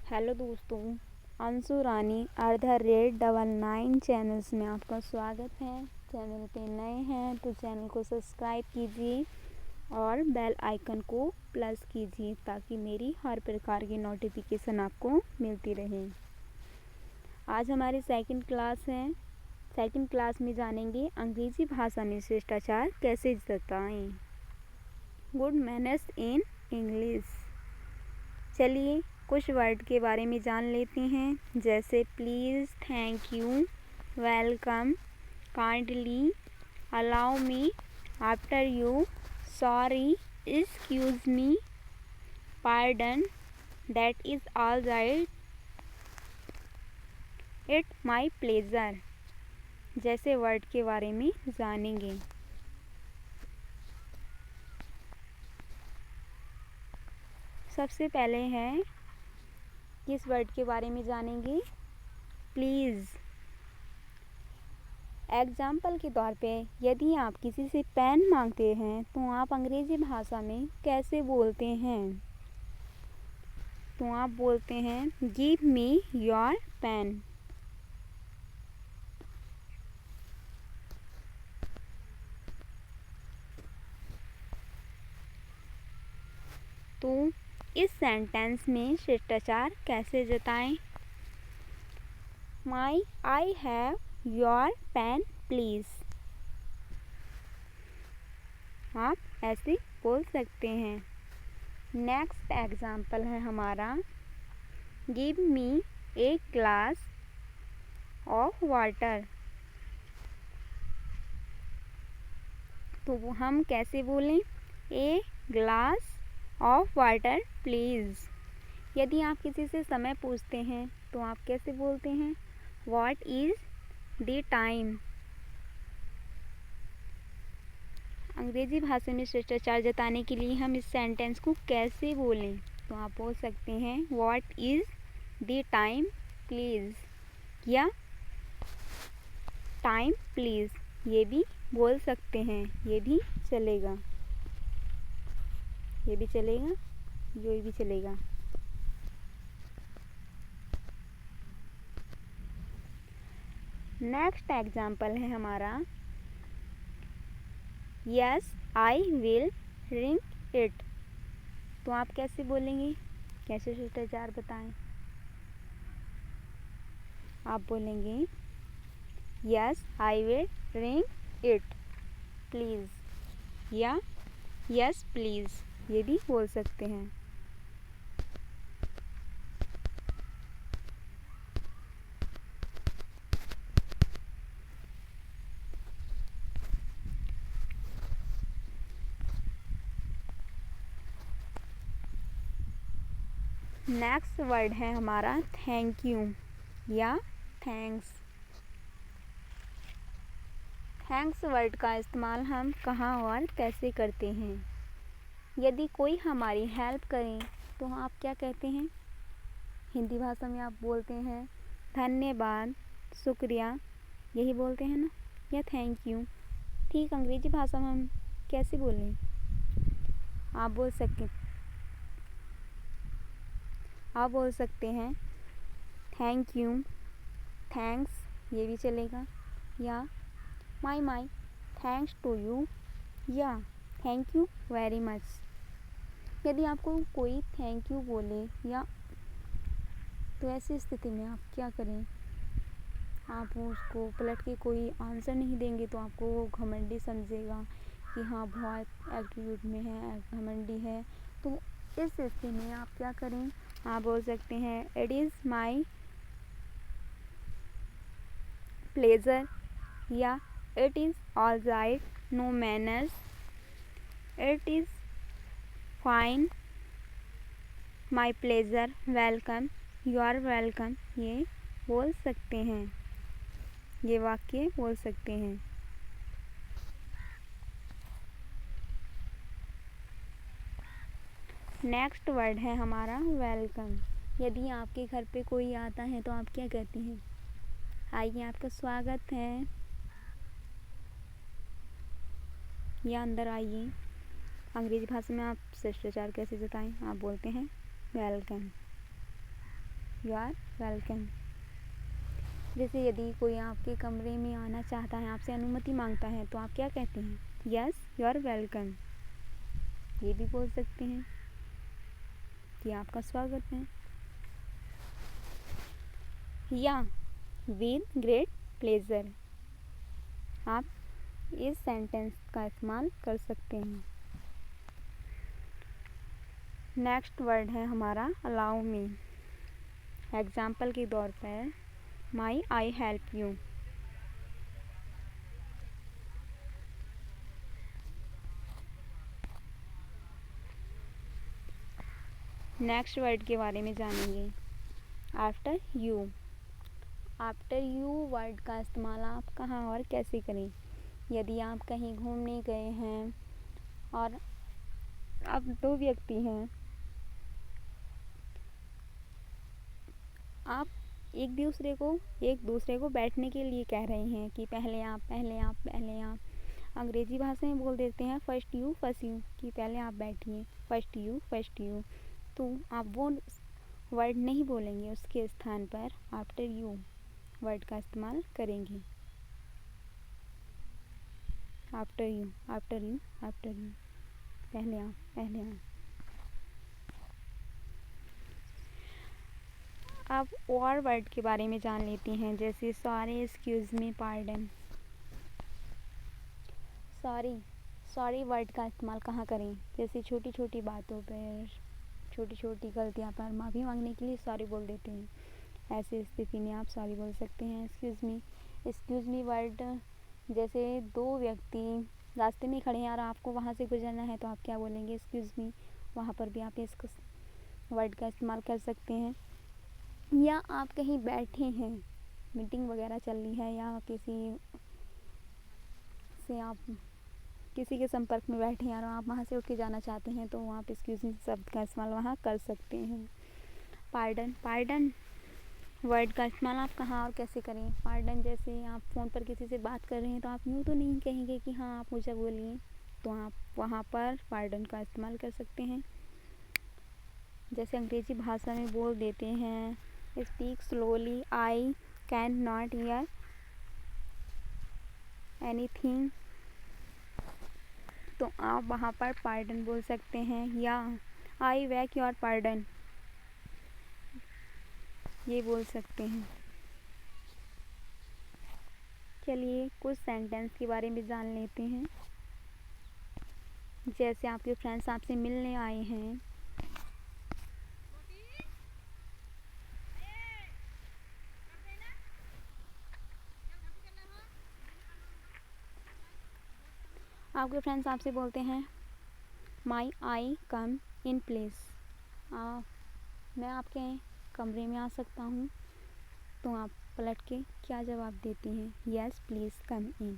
Hello दोस्तों, अंशु रानी @99 channels में आपका स्वागत है। चैनल पे नए हैं तो चैनल को सब्सक्राइब कीजिए और बेल आइकन को प्रेस कीजिए ताकि मेरी हर प्रकार की नोटिफिकेशन आपको मिलती रहे। आज हमारी सेकंड क्लास है। सेकंड क्लास में जानेंगे अंग्रेजी भाषा में शिष्टाचार कैसे जताएं, गुड मैनर्स इन इंग्लिश। चलिए कुछ वर्ड के बारे में जान लेते हैं, जैसे please, thank you, welcome, kindly, allow me, after you, sorry, excuse me, pardon, that is all right, it my pleasure जैसे वर्ड के बारे में जानेंगे। सबसे पहले है किस वर्ड के बारे में जानेंगे, प्लीज़। एग्जाम्पल के तौर पे यदि आप किसी से पेन मांगते हैं तो आप अंग्रेजी भाषा में कैसे बोलते हैं? तो आप बोलते हैं गिव मी योर पेन। तो इस सेंटेंस में शिष्टाचार कैसे जताएं? I have your pen please. आप ऐसे बोल सकते हैं। नेक्स्ट एग्जाम्पल है हमारा give me a glass of water. तो वो हम कैसे बोलें? A glass of water please. यदि आप किसी से समय पूछते हैं तो आप कैसे बोलते हैं? What is the time. अंग्रेजी भाषा में शिष्टाचार जताने के लिए हम इस सेंटेंस को कैसे बोलें? तो आप बोल सकते हैं what is the time please या टाइम प्लीज़, ये भी बोल सकते हैं। ये भी चलेगा, ये भी चलेगा, ये भी चलेगा। नेक्स्ट एग्जाम्पल है हमारा yes I will drink it. तो आप कैसे बोलेंगे? कैसे शिष्टाचार बताएं? आप बोलेंगे yes I will drink it please या यस प्लीज़, ये भी बोल सकते हैं। नेक्स्ट वर्ड है हमारा थैंक यू या थैंक्स। थैंक्स वर्ड का इस्तेमाल हम कहाँ और कैसे करते हैं? यदि कोई हमारी हेल्प करें तो आप क्या कहते हैं? हिंदी भाषा में आप बोलते हैं धन्यवाद, शुक्रिया, यही बोलते हैं ना, या थैंक यू। ठीक अंग्रेजी भाषा में हम कैसे बोलें? आप बोल सकते हैं थैंक यू, थैंक्स, ये भी चलेगा, या माई थैंक्स टू यू या थैंक यू वेरी मच। यदि आपको कोई थैंक यू बोले या तो ऐसी स्थिति में आप क्या करें? आप उसको पलट के कोई आंसर नहीं देंगे तो आपको वो घमंडी समझेगा कि हाँ बहुत एटीट्यूड में है, घमंडी है। तो इस स्थिति में आप क्या करें? आप बोल सकते हैं इट इज़ माई प्लेजर या it is all right, no manners, it is fine, my pleasure, welcome, you are welcome, ये बोल सकते हैं। ये वाक्य बोल सकते हैं। नेक्स्ट वर्ड है हमारा वेलकम। यदि आपके घर पे कोई आता है तो आप क्या कहते हैं? आइए, आपका स्वागत है, या अंदर आइए। अंग्रेजी भाषा में आप शिष्टाचार कैसे जताएं? आप बोलते हैं वेलकम। You are welcome. जैसे यदि कोई आपके कमरे में आना चाहता है, आपसे अनुमति मांगता है, तो आप क्या कहते हैं? Yes you are welcome. ये भी बोल सकते हैं कि आपका स्वागत है, या विद ग्रेट प्लेजर। आप इस सेंटेंस का इस्तेमाल कर सकते हैं। नेक्स्ट वर्ड है हमारा अलाउ मी। एग्जाम्पल के तौर पर may I help you. Next word के बारे में जानेंगे, after you. After you word का इस्तेमाल आप कहाँ और कैसे करें? यदि आप कहीं घूमने गए हैं और आप दो व्यक्ति हैं, आप एक दूसरे को बैठने के लिए कह रहे हैं कि पहले आप, पहले आप, पहले आप। अंग्रेजी भाषा में बोल देते हैं फर्स्ट यू कि पहले आप बैठिए, फर्स्ट यू। तो आप वो वर्ड नहीं बोलेंगे, उसके स्थान पर आफ्टर यू वर्ड का इस्तेमाल करेंगे। आफ्टर यू, पहले आप। अब और वर्ड के बारे में जान लेते हैं, जैसे sorry, excuse me, pardon. Sorry word का इस्तेमाल कहाँ करें? जैसे छोटी छोटी बातों पर, छोटी छोटी गलतियाँ पर माफ़ी मांगने के लिए सॉरी बोल देते हैं। ऐसी स्थिति में आप सॉरी बोल सकते हैं। एक्सक्यूज़ मी वर्ड, जैसे दो व्यक्ति रास्ते में खड़े हैं और आपको वहाँ से गुजरना है, तो आप क्या बोलेंगे? Excuse me. वहाँ पर भी आप इस वर्ड का इस्तेमाल कर सकते हैं। या आप कहीं बैठे हैं, मीटिंग वगैरह चल रही है, या किसी के संपर्क में बैठे हैं और आप वहाँ से उठ के जाना चाहते हैं, तो आप एक्सक्यूज़ मी शब्द का इस्तेमाल वहाँ कर सकते हैं। पार्डन वर्ड का इस्तेमाल आप कहाँ और कैसे करें? पार्डन, जैसे आप फ़ोन पर किसी से बात कर रहे हैं, तो आप यूँ तो नहीं कहेंगे कि हाँ आप मुझे बोलिए, तो आप वहाँ पर पार्डन का इस्तेमाल कर सकते हैं। जैसे अंग्रेजी भाषा में बोल देते हैं speak slowly, I can not hear anything, तो आप वहाँ पर पार्डन बोल सकते हैं। या आई बेग योर पार्डन, ये बोल सकते हैं। चलिए कुछ सेंटेंस के बारे में जान लेते हैं। जैसे आपके फ्रेंड्स आपसे मिलने आए हैं, आपके फ्रेंड्स आपसे बोलते हैं माई आई कम इन प्लीज़, मैं आपके कमरे में आ सकता हूँ, तो आप पलट के क्या जवाब देती हैं? यस प्लीज़ कम इन।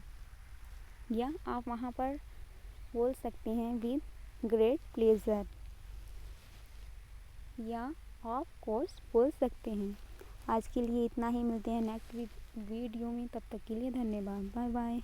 या आप वहाँ पर बोल सकते हैं विद ग्रेट प्लेजर, या ऑफ कोर्स बोल सकते हैं। आज के लिए इतना ही, मिलते हैं नेक्स्ट वीडियो में, तब तक के लिए धन्यवाद, बाय बाय।